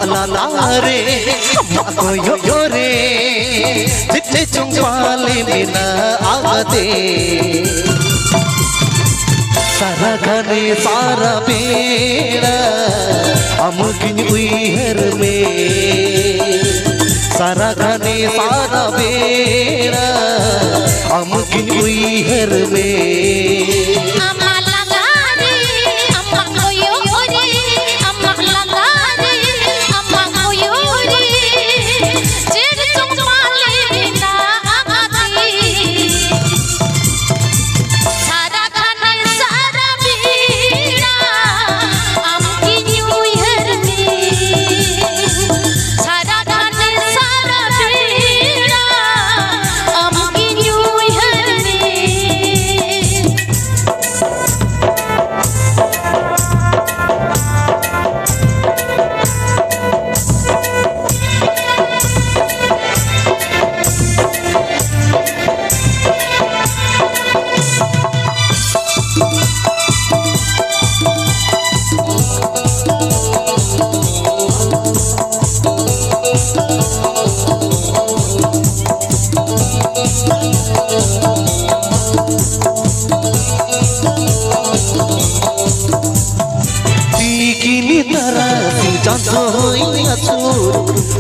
Lalare, amako yore, jitte chungpale mina agate. Sara khane sara pera, amkin uihar mein. Sara khane sara pera, amkin uihar mein.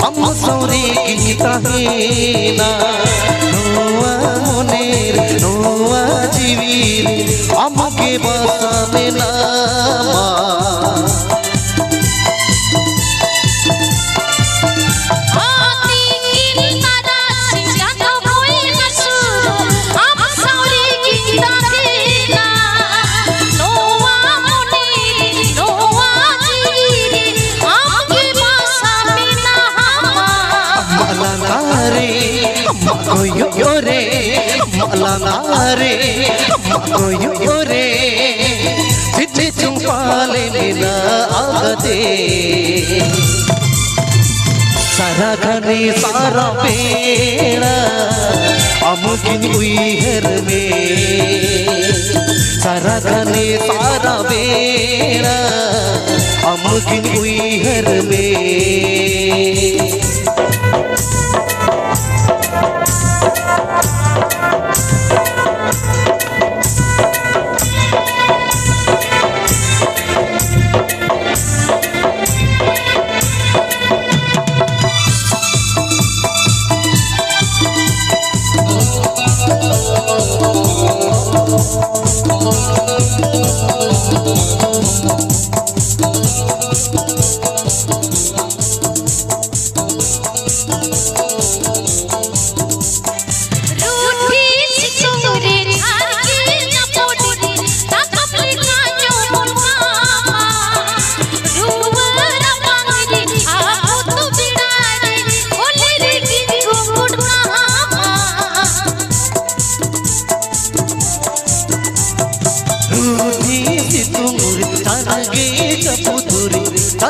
Am sore kita hina noa moner noa jivir amke basa mena yore malanare amako yore jitte chungpale mina agate. Sara khane sara pera amkin uihar mein. Sara khane sara pera amkin uihar mein.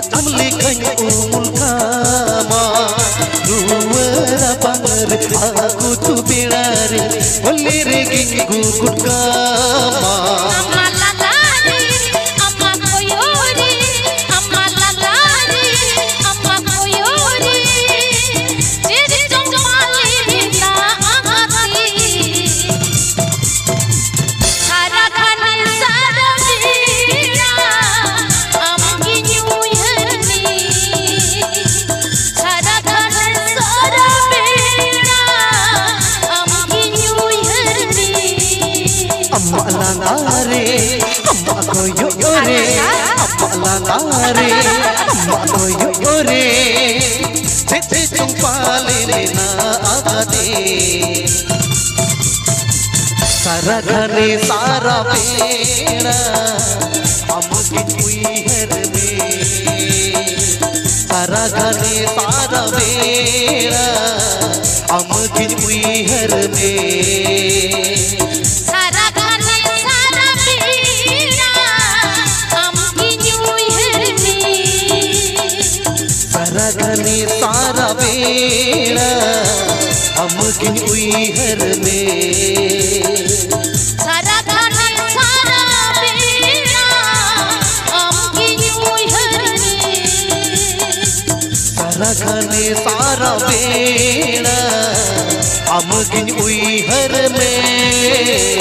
Tamle kanya umul kama nuwara pangar aku tu birare olere king gugut kama. Malanare amako yore malanare amako yore jitte chungpale mina agate. Sara khane sara pera amkin uihar mein. Sara khane sara pera amkin uihar mein. सरगने सारा बेड़ा अमगिन उइहर में सरगने सारा बेड़ा अमगिन उइहर में सरगने सारा बेड़ा अमगिन उइहर में